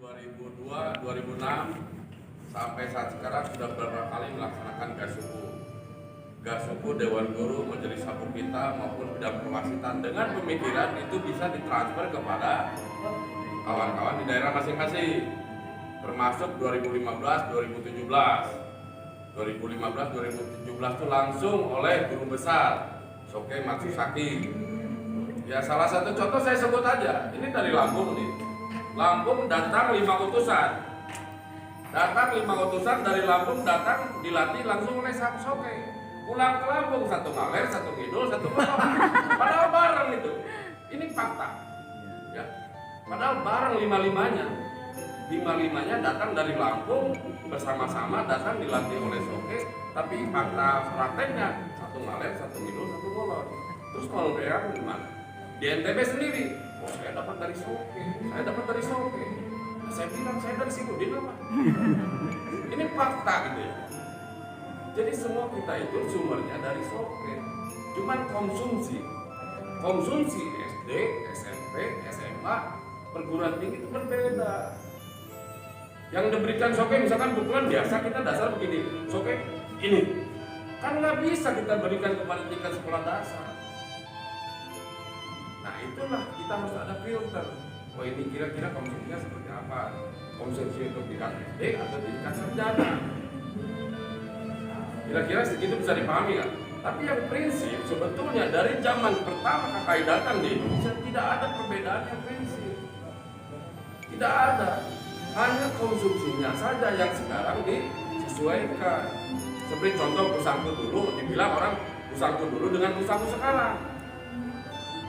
2002, 2006 sampai saat sekarang sudah beberapa kali melaksanakan Gasuku. Gasuku Dewan Guru Majelis Sapu kita maupun bidang perwasitan dengan pemikiran itu bisa ditransfer kepada kawan-kawan di daerah masing-masing, termasuk 2015, 2017. 2015, 2017 itu langsung oleh guru besar Soke Matsusaki. Ya salah satu contoh saya sebut aja, ini dari Lampung nih. Lampung datang 5 utusan. Datang 5 utusan dari Lampung, datang dilatih langsung oleh Soke. Pulang ke Lampung, satu ngaler, satu ngidul, satu ngomong. Padahal bareng itu. Ini fakta. Ya. Padahal bareng 5-5-nya. 5-5-nya datang dari Lampung, bersama-sama datang dilatih oleh Soke, tapi fakta prakteknya satu ngaler, satu ngidul, satu ngolor. Terus kalau daerah gimana? Di NTB sendiri, oh saya dapat dari Soke, saya dapat dari Soke. Nah, saya bilang saya dari Sigudin apa? Ini fakta gitu ya. Jadi semua kita itu sumbernya dari Soke. Cuman konsumsi SD, SMP, SMA, perguruan tinggi itu berbeda. Yang diberikan Soke misalkan pukulan biasa kita dasar begini, Soke ini kan nggak bisa kita berikan kepada tingkat sekolah dasar. Nah itulah kita harus ada filter. Oh ini kira-kira konsumsinya seperti apa? Konsumsi untuk tingkat SD atau tingkat sarjana? Kira-kira segitu bisa dipahami kan? Tapi yang prinsip sebetulnya dari zaman pertama KKI datang di Indonesia tidak ada perbedaan yang prinsip. Tidak ada. Hanya konsumsinya saja yang sekarang disesuaikan. Seperti contoh pusangku dulu, dibilang orang pusangku dulu dengan pusangku sekarang.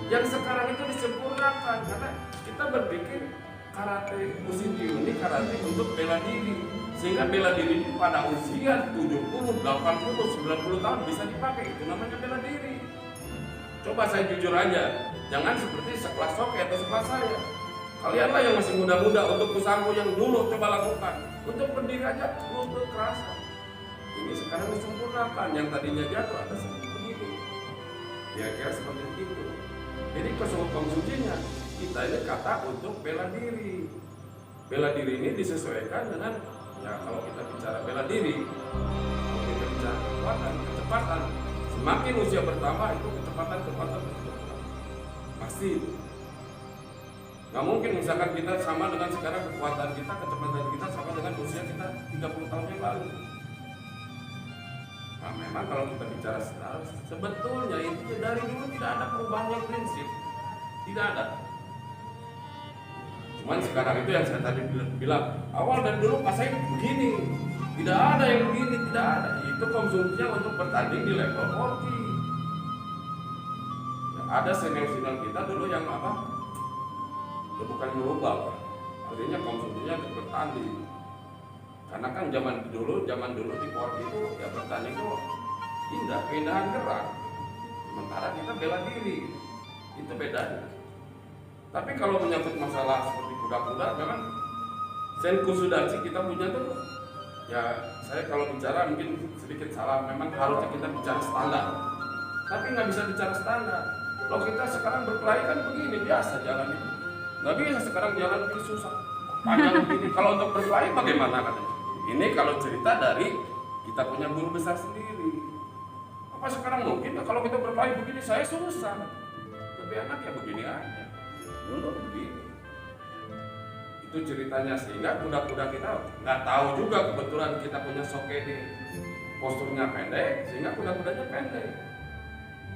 Yang sekarang itu disempurnakan karena kita berpikir karate Bushinryu ini karate untuk bela diri. Sehingga bela diri ini pada usia 70, 80, 90 tahun bisa dipakai. Itu namanya bela diri. Coba saya jujur aja, jangan seperti sekelas Soke atau sekelas saya. Kalianlah yang masih muda-muda untuk pusangku yang dulu coba lakukan. Untuk berdiri aja lutut kerasa. Ini sekarang disempurnakan, yang tadinya jatuh ada seperti begini. Kira-kira seperti itu. Jadi konsumsinya kita ini kata untuk bela diri. Bela diri ini disesuaikan dengan, ya kalau kita bicara bela diri, kalau kita bicara kekuatan, kecepatan, semakin usia bertambah itu kecepatan bertambah. Pasti itu. Nggak mungkin misalkan kita sama dengan sekarang kekuatan kita, kecepatan kita sama dengan usia kita 30 tahun yang lalu. Nah memang kalau kita bicara sekarang, sebetulnya itu dari dulu tidak ada perubahan yang prinsip. Tidak ada. Cuman sekarang itu yang saya tadi bilang, awal dari dulu pas saya begini. Tidak ada yang begini, tidak ada. Itu konsumsinya untuk bertanding di level 40. Ya, ada senior-senior kita dulu yang apa? Ya, bukan merubah, artinya konsumsinya untuk bertanding. Karena kan zaman dulu di port itu ya bertanding itu indah, keindahan gerak. Sementara kita bela diri, itu bedanya. Tapi kalau menyangkut masalah seperti kuda-kuda, memang Senku Sudachi kita punya tuh, ya saya kalau bicara mungkin sedikit salah, memang harusnya kita bicara standar. Tapi nggak bisa bicara standar. Kalau kita sekarang berkelahi kan begini biasa jalan itu. Nggak bisa sekarang jalan itu susah, panjang begini. Kalau untuk berkelahi bagaimana katanya? Ini kalau cerita dari kita punya guru besar sendiri. Apa sekarang mungkin kalau kita berkelahi begini saya susah. Lebih enak ya begini aja. Dulu begini. Itu ceritanya sehingga kuda-kuda kita nggak tahu juga kebetulan kita punya Soke di posturnya pendek sehingga kuda-kudanya pendek.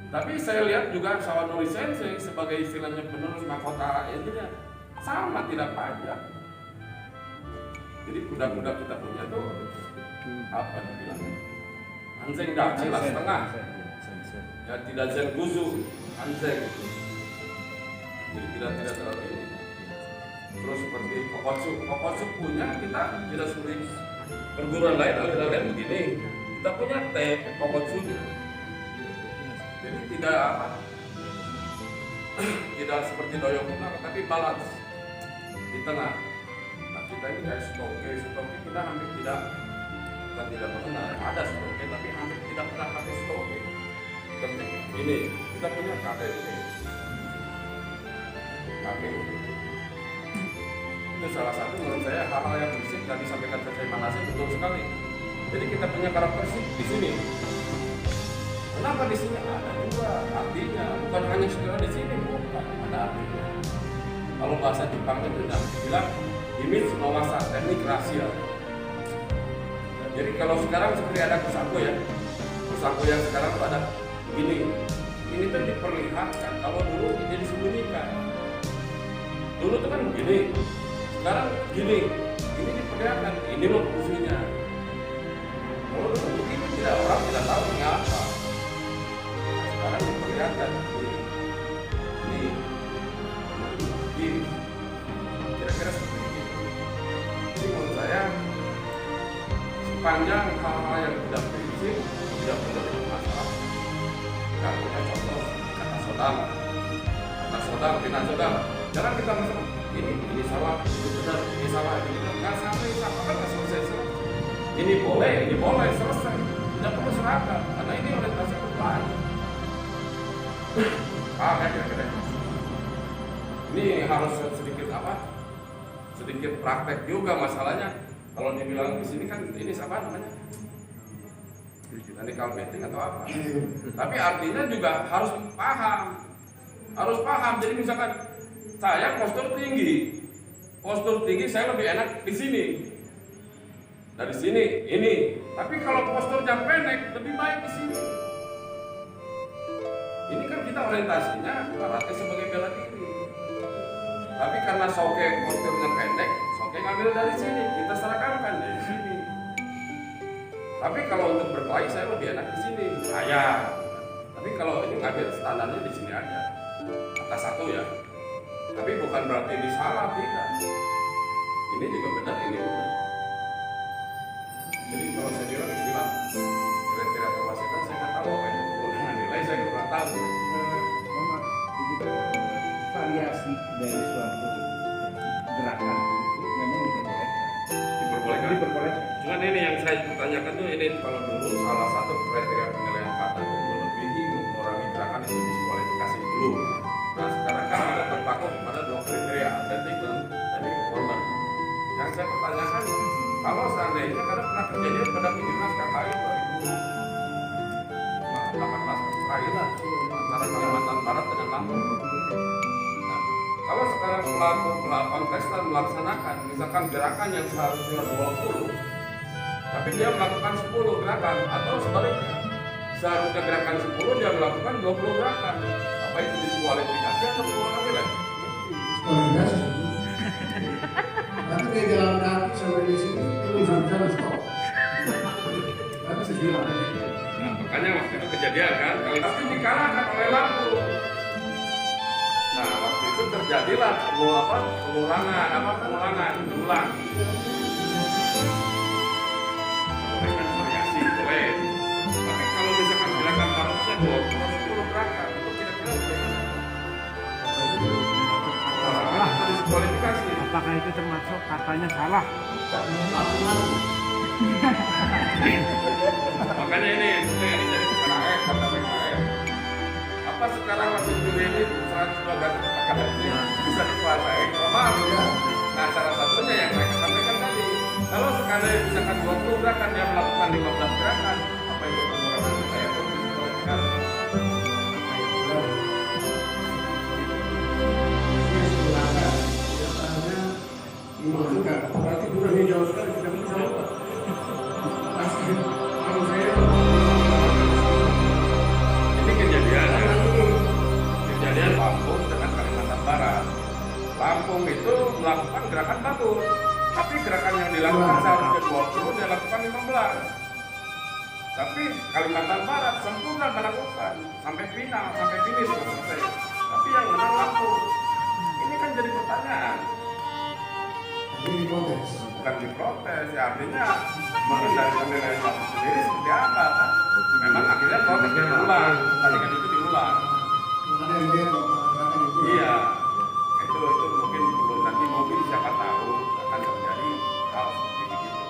Tapi saya lihat juga Sawanori Sensei sebagai istilahnya penerus mahkota itu ya sama tidak panjang. Jadi kuda-kuda kita punya tuh apa dibilangnya? Anzeng dachi lah setengah. Ya tidak zenguzu, anzeng. Jadi tidak terlalu ini. Terus seperti kokotsu punya kita tidak seperti perguruan lain aliran lain begini. Kita punya kokotsu. Jadi tidak apa? Tidak seperti doyokuna tapi balance di tengah. Kita ini kayak stoke kita hampir tidak pernah ada stoke tapi hampir tidak pernah pakai stoke. Ini kita punya kakek Itu salah satu menurut saya hal-hal yang prinsip tadi disampaikan Pak Manase betul sekali. Jadi kita punya karakteristik di sini. Kenapa di sini ada juga artinya, bukan hanya sekedar di sini, bukan ada artinya. Kalau bahasa Jepang itu bilang image nomasa teknik rahasia. Jadi kalau sekarang seperti ada kusaku ya, kusaku yang sekarang itu ada begini. Ini tuh diperlihatkan, kalau dulu ini disembunyikan. Dulu tuh kan begini, sekarang gini. Ini diperlihatkan, ini loh fungsinya. Kalau dulu begini tidak, orang tidak tahu ini apa. Nah, sekarang diperlihatkan ini. Kira-kira seperti itu. Jadi menurut saya sepanjang hal-hal yang tidak prinsip tidak perlu masalah. Kita punya contoh kata sodang, bina sodang. Jangan kita masuk ini salah, ini benar, ini salah, ini benar. Nggak sampai sama kan nggak selesai. Ini boleh selesai. Tidak perlu seragam karena ini orientasi perubahan. Kira-kira. Ini harus sedikit praktek juga masalahnya. Kalau dibilang di sini kan ini apa namanya? Clinical meeting atau apa? Tapi artinya juga harus paham. Jadi misalkan saya postur tinggi saya lebih enak di sini. Dari sini ini. Tapi kalau posturnya pendek lebih baik di sini. Ini kan kita orientasinya karate sebagai bela diri. Tapi karena Soke posturnya pendek, Soke ngambil dari sini, kita seragamkan dari sini. Tapi kalau untuk berkelahi saya lebih enak di sini. Tapi kalau ini ngambil standarnya di sini aja. Kata satu ya. Tapi bukan berarti ini salah, tidak. Ini juga benar, ini benar. Jadi kalau saya bilang istilah kriteria kewasitan saya nggak tahu apa itu pengulangan nilai, saya nggak tahu. Variasi dari suatu gerakan itu memang diperbolehkan. Cuman ini yang saya pertanyakan tuh ini kalau dulu salah satu kriteria penilaian kata itu melebihi mengurangi gerakan itu diskualifikasi dulu. Nah sekarang kan ada terpaku pada dua kriteria, atletik dan teknik korban. Yang saya pertanyakan kalau seandainya karena pernah kejadian pada Pimpinan KKI 2018 terakhir lah antara Kalimantan Barat dengan Lampung. Kalau sekarang pelaku kontestan melaksanakan misalkan gerakan yang seharusnya 20 tapi dia melakukan 10 gerakan atau sebaliknya seharusnya gerakan 10 dia melakukan 20 gerakan, apa itu diskualifikasi atau pengulangan nilai? Diskualifikasi. Nanti dia jalan kaki sampai di sini itu bisa stop. Tapi sejuta. Nah makanya waktu itu kejadian kan tapi dikalahkan oleh Lampung. Nah waktu itu terjadilah pengulangan diulang. Bolehkan variasi boleh. Tapi kalau misalkan gerakan harusnya 10 gerakan itu kira-kira bagaimana? Salah. Diskualifikasi. Apakah itu termasuk katanya salah? Makanya ini jadi PKF kata PKF. Apa sekarang masih ini 100 gerakan ini bisa dikuasai? Maaf ya. Nah salah satunya yang saya sampaikan tadi, kalau sekali misalkan 20 gerakan dia melakukan 15 gerakan, apa itu pengurangan saya itu diskualifikasi? Dimasukkan, berarti durasinya jauh sekali, tidak bisa jawab. Kalau saya Ini kejadian Lampung dengan Kalimantan Barat. Lampung itu melakukan gerakan bagus, tapi gerakan yang dilakukan seharusnya 20 dia lakukan 15. Tapi Kalimantan Barat sempurna melakukan sampai final, sampai finish selesai. Tapi yang menang Lampung. Ini kan jadi pertanyaan. ini diprotes. Bukan diprotes, ya artinya mungkin dari penilaian Lampung sendiri seperti apa kan? Memang akhirnya protesnya diulang, tadi kan itu diulang. Makanya yang dia gerakan itu. Iya, itu mungkin belum nanti mungkin siapa tahu akan terjadi hal seperti begitu.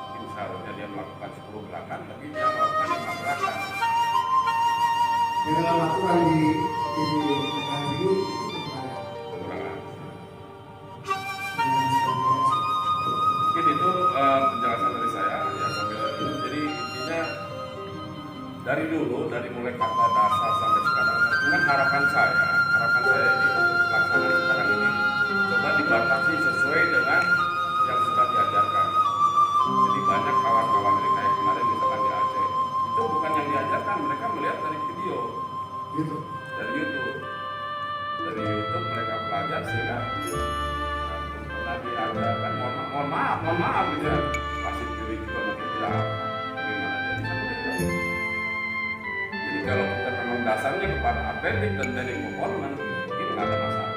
Mungkin seharusnya dia melakukan 10 gerakan, tapi dia melakukan 5 gerakan. Yang dalam aturan di itu Pengurangan. dulu dari mulai kata dasar sampai sekarang, cuman harapan saya ini untuk pelaksanaan sekarang ini coba dibatasi sesuai dengan yang sudah diajarkan. Jadi banyak kawan-kawan dari kayak kemarin misalkan di Aceh, itu bukan yang diajarkan, mereka melihat dari video, Gitu. dari YouTube mereka belajar sehingga belum pernah diajarkan. Mohon maaf gitu ya. Pasti diri juga mungkin tidak apa. Bagaimana dia bisa mengajar? Jadi kalau kita memang dasarnya kepada atletik dan teknik performance, ini nggak ada masalah.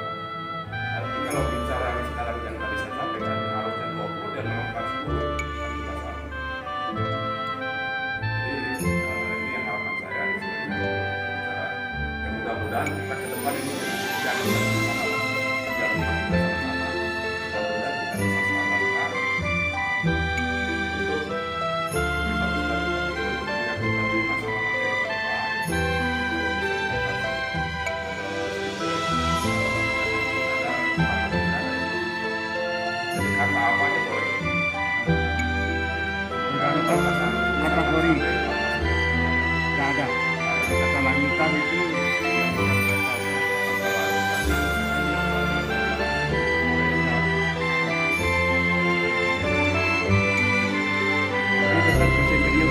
Tapi kalau bicara yang sekarang yang tadi saya sampaikan harusnya 20 dan melakukan 10, kan sudah salah. Jadi ini yang harapan saya sebenarnya bicara. Ya mudah-mudahan kita ke depan ini jangan bersama-sama, jangan kita sama-sama. Mudah-mudahan kita bisa selamatkan untuk kita bisa menghadapi masalah materi ke depan. Jadi kata apa aja boleh. Nggak ada batasan. Kategori. Nggak ada. Kata lanjutan itu ini tetap kesendirian.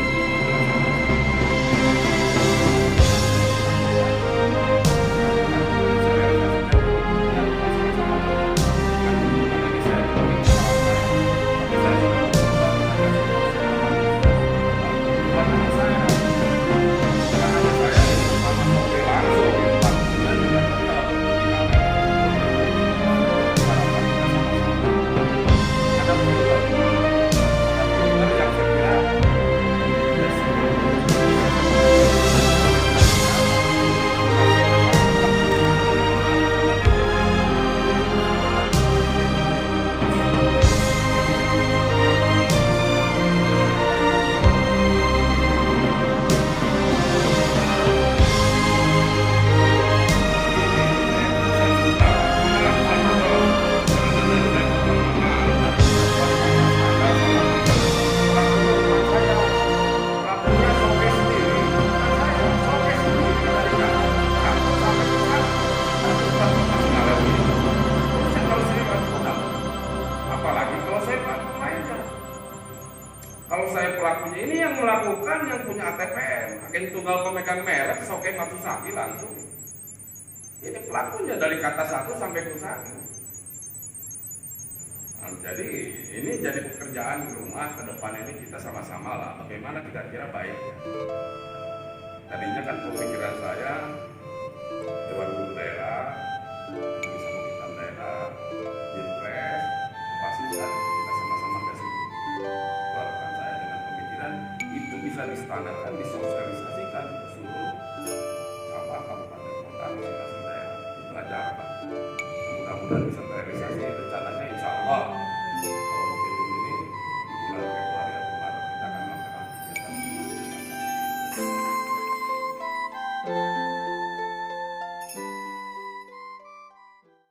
Apalagi kalau saya pelaku lainnya. Kalau saya pelakunya ini yang melakukan yang punya ATPM, agen tunggal pemegang merek, Soke Matsusaki langsung. Ini pelakunya dari kata 1 sampai ke 1. Nah, jadi ini jadi pekerjaan rumah ke depan ini kita sama-sama lah. Bagaimana kira-kira baiknya. Tadinya kan pemikiran saya Dewan Guru Daerah, bisa menghitam daerah, Binpres, Fasilitas, kita sama-sama ke situ. Harapan saya dengan pemikiran itu bisa distandarkan, disosialisasikan ke seluruh kabupaten kota, masing-masing daerah. Itu aja harapan. Mudah-mudahan bisa